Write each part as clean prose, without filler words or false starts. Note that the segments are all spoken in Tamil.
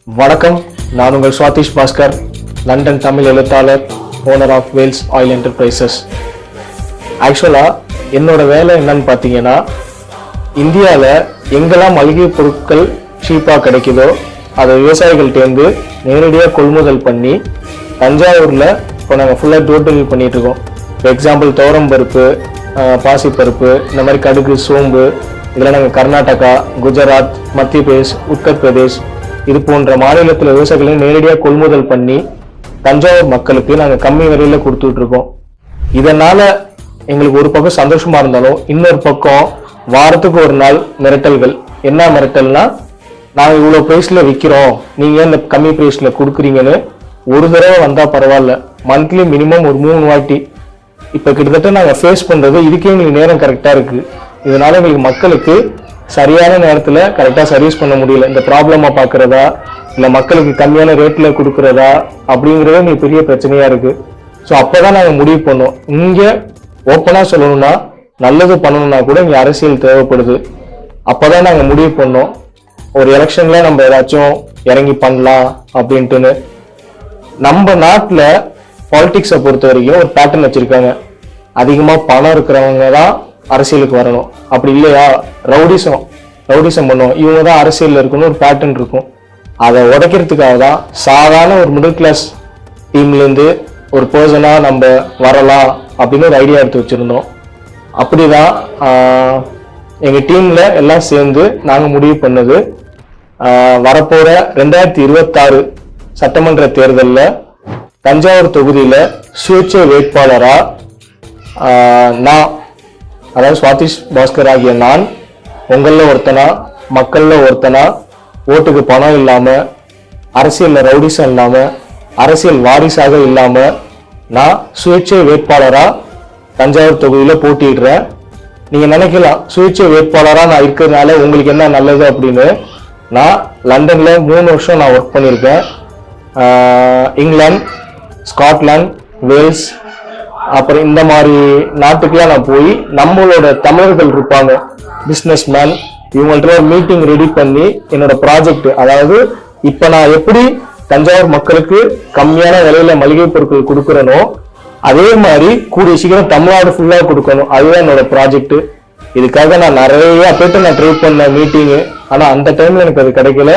வணக்கம், நான் உங்கள் சுவாதிஷ் பாஸ்கர், லண்டன் தமிழ் எழுத்தாளர், owner of Vels oil enterprises. ஆக்சுவலாக என்னோட வேலை என்னன்னு பார்த்தீங்கன்னா, இந்தியாவில் எங்கெல்லாம் மளிகை பொருட்கள் சீப்பாக கிடைக்குதோ அதை விவசாயிகள்கிட்டேருந்து நேரடியாக கொள்முதல் பண்ணி தஞ்சாவூரில் இப்போ நாங்கள் ஃபுல்லாக டோர் டெலிவரி பண்ணிகிட்டு இருக்கோம். இப்போ எக்ஸாம்பிள் துவரம் பருப்பு, பாசிப்பருப்பு, இந்த மாதிரி கடுகு, சோம்பு, இதெல்லாம் நாங்கள் கர்நாடகா, குஜராத், மத்திய பிரதேஷ், உத்தரப்பிரதேஷ் இது போன்ற மாநிலத்தில் விவசாயிகளை நேரடியாக கொள்முதல் பண்ணி தஞ்சாவூர் மக்களுக்கு நாங்கள் கம்மி விலையில் கொடுத்துட்டு இருக்கோம். இதனால எங்களுக்கு ஒரு பக்கம் சந்தோஷமா இருந்தாலும் இன்னொரு பக்கம் வாரத்துக்கு ஒரு நாள் மிரட்டல்கள். என்ன மிரட்டல்னா, நாங்கள் இவ்வளோ ப்ரைஸ்ல விற்கிறோம், நீங்க இந்த கம்மி ப்ரைஸ்ல கொடுக்குறீங்கன்னு ஒரு தடவை வந்தா பரவாயில்ல, மந்த்லி மினிமம் ஒரு 3 வாட்டி. இப்போ கிட்டத்தட்ட நாங்கள் ஃபேஸ் பண்றது இதுக்கே எங்களுக்கு நேரம் கரெக்டா இருக்கு. இதனால எங்களுக்கு மக்களுக்கு சரியான நேரத்தில் கரெக்டாக சர்வீஸ் பண்ண முடியல. இந்த ப்ராப்ளமாக பார்க்குறதா இல்லை மக்களுக்கு கம்மியான ரேட்டில் கொடுக்குறதா அப்படிங்கிறதே எங்களுக்கு பெரிய பிரச்சனையாக இருக்குது. ஸோ அப்போ தான் நாங்கள் முடிவு பண்ணோம், இங்கே ஓப்பனாக சொல்லணும்னா நல்லது பண்ணணும்னா கூட இங்கே அரசியல் தேவைப்படுது. அப்போ தான் நாங்கள் முடிவு பண்ணோம், ஒரு எலெக்ஷனில் நம்ம ஏதாச்சும் இறங்கி பண்ணலாம் அப்படின்ட்டுன்னு. நம்ம நாட்டில் பாலிடிக்ஸை பொறுத்த வரைக்கும் ஒரு பேட்டர்ன் வச்சுருக்காங்க. அதிகமாக பணம் இருக்கிறவங்க தான் அரசியலுக்கு வரணும், அப்படி இல்லையா ரவுடிசம் பண்ணுவோம், இவங்க தான் அரசியலில் இருக்கணும் ஒரு பேட்டர்ன் இருக்கும். அதை உடைக்கிறதுக்காக தான் சாதாரண ஒரு மிடில் கிளாஸ் டீம்லேருந்து ஒரு பர்சனாக நம்ம வரலாம் அப்படின்னு ஒரு ஐடியா எடுத்து வச்சுருந்தோம். அப்படிதான் எங்கள் டீமில் எல்லாம் சேர்ந்து நாங்கள் முடிவு பண்ணது, வரப்போகிற 2026 சட்டமன்ற தேர்தலில் தஞ்சாவூர் தொகுதியில் சுயேட்சை வேட்பாளராக நான், அதாவது சுவாதிஷ் பாஸ்கர் ஆகிய நான், உங்களில் ஒருத்தனா, மக்களில் ஒருத்தனா, ஓட்டுக்கு பணம் இல்லாமல், அரசியலில் ரவுடிசம் இல்லாமல், அரசியல் வாரிசாக இல்லாமல் நான் சுயேட்சை வேட்பாளராக தஞ்சாவூர் தொகுதியில் போட்டியிடுறேன். நீங்கள் நினைக்கலாம், சுயேட்சை வேட்பாளராக நான் இருக்கிறதுனால உங்களுக்கு என்ன நல்லது அப்படின்னு. நான் லண்டனில் 3 வருஷம் நான் ஒர்க் பண்ணியிருக்கேன். இங்கிலாந்து, ஸ்காட்லாந்து, வேல்ஸ், அப்புறம் இந்த மாதிரி நாட்டுக்கெல்லாம் நான் போய் நம்மளோட தமிழர்கள் இருப்பாங்க, பிஸ்னஸ் மேன், இவங்கள்ட்ட மீட்டிங் ரெடி பண்ணி என்னோட ப்ராஜெக்ட், அதாவது இப்போ நான் எப்படி தஞ்சாவூர் மக்களுக்கு கம்மியான விலையில மளிகை பொருட்கள் கொடுக்குறனோ அதே மாதிரி கூடிய சீக்கிரம் தமிழ்நாடு ஃபுல்லாக கொடுக்கணும். அதுதான் என்னோட ப்ராஜெக்ட். இதுக்காக நான் நிறைய பேர்ட்ட நான் ட்ரை பண்ணேன் மீட்டிங்கு, ஆனால் அந்த டைம்ல எனக்கு அது கிடைக்கல.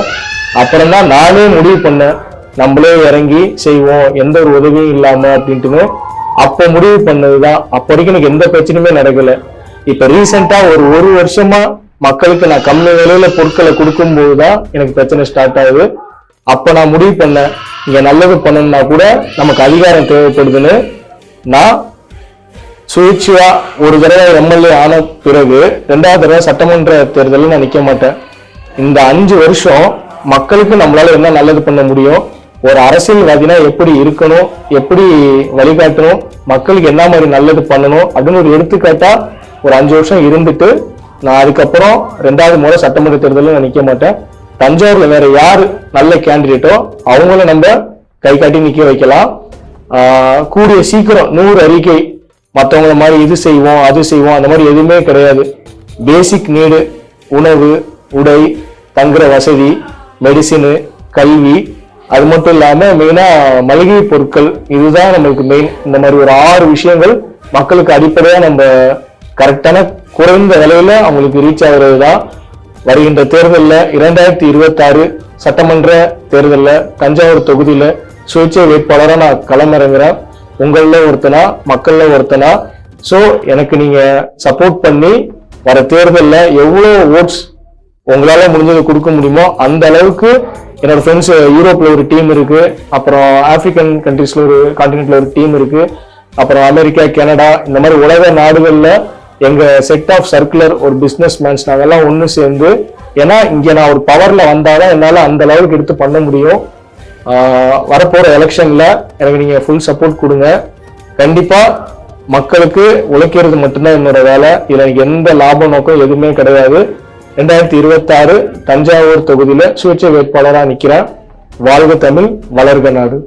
அப்புறம் தான் நானே முடிவு பண்ணேன், நம்மளே இறங்கி செய்வோம் எந்த ஒரு உதவியும் இல்லாம அப்படின்ட்டுன்னு. அப்போ முடிவு பண்ணதுதான். அப்போ வரைக்கும் எனக்கு எந்த பிரச்சனையுமே நடக்கல. இப்ப ரீசெண்டா ஒரு வருஷமா மக்களுக்கு நான் கம்மி விலையில பொருட்களை கொடுக்கும் போதுதான் எனக்கு பிரச்சனை ஸ்டார்ட் ஆகுது. அப்ப நான் முடிவு பண்ணேன், இங்க நல்லது பண்ணணும்னா கூட நமக்கு அதிகாரம் தேவைப்படுதுன்னு. நான் சுயேட்சையா ஒரு தடவை எம்எல்ஏ ஆன பிறகு 2வது தடவை சட்டமன்ற தேர்தலில் நான் நிக்க மாட்டேன். இந்த 5 வருஷம் மக்களுக்கு நம்மளால என்ன நல்லது பண்ண முடியும், ஒரு அரசியல்வாதினா எப்படி இருக்கணும், எப்படி வழிகாட்டணும், மக்களுக்கு என்ன மாதிரி நல்லது பண்ணணும் அப்படின்னு ஒரு எடுத்துக்காட்டா ஒரு 5 வருஷம் இருந்துட்டு நான் அதுக்கப்புறம் 2வது முறை சட்டமன்ற தேர்தலில் நான் நிக்க மாட்டேன். தஞ்சாவூர்ல வேற யாரு நல்ல கேண்டிடேட்டோ அவங்கள நம்ம கை காட்டி நிக்க வைக்கலாம். கூடிய சீக்கிரம் 100 அறிக்கை, மற்றவங்கள மாதிரி இது செய்வோம் அது செய்வோம் அந்த மாதிரி எதுவுமே கிடையாது. பேசிக் நீடு, உணவு, உடை, தங்குற வசதி, மெடிசின், கல்வி, அது மட்டும் இல்லாம மெயினா மளிகை பொருட்கள், இதுதான் நம்மளுக்கு மெயின். இந்த மாதிரி ஒரு 6 விஷயங்கள் மக்களுக்கு அடிப்படையா நம்ம கரெக்டான குறைந்த விலையில அவங்களுக்கு ரீச் ஆகுறது தான். வருகின்ற தேர்தலில் 2026 சட்டமன்ற தேர்தலில் தஞ்சாவூர் தொகுதியில சுயேட்சை வேட்பாளராக நான் களமிறங்குறேன். உங்களில் ஒருத்தனா, மக்கள்ல ஒருத்தனா. ஸோ எனக்கு நீங்க சப்போர்ட் பண்ணி வர தேர்தலில் எவ்வளோ ஓட்ஸ் உங்களால முடிஞ்சதை கொடுக்க முடியுமோ அந்த அளவுக்கு. என்னோட ஃப்ரெண்ட்ஸ் யூரோப்ல ஒரு டீம் இருக்கு, அப்புறம் ஆப்பிரிக்கன் கண்ட்ரீஸ்ல ஒரு கான்டினென்ட்ல ஒரு டீம் இருக்கு, அப்புறம் அமெரிக்கா, கனடா, இந்த மாதிரி உலக நாடுகள்ல எங்க செட் ஆஃப் சர்க்குலர் ஒரு பிசினஸ் மேன்ஸ் நாங்கெல்லாம் ஒன்று சேர்ந்து, ஏன்னா இங்க நான் ஒரு பவர்ல வந்தாதான் என்னால அந்த லெவலுக்கு எடுத்து பண்ண முடியும். வரப்போற எலெக்ஷன்ல எனக்கு நீங்க ஃபுல் சப்போர்ட் கொடுங்க. கண்டிப்பா மக்களுக்கு உழைக்கிறது மட்டும்தான் என்னோட வேலை. இதுல எனக்கு எந்த லாப நோக்கம் எதுவுமே கிடையாது. 2026 தஞ்சாவூர் தொகுதியில சுயேட்சை வேட்பாளராக நிக்கிறேன். வாழ்க தமிழ், வளர்க நாடு.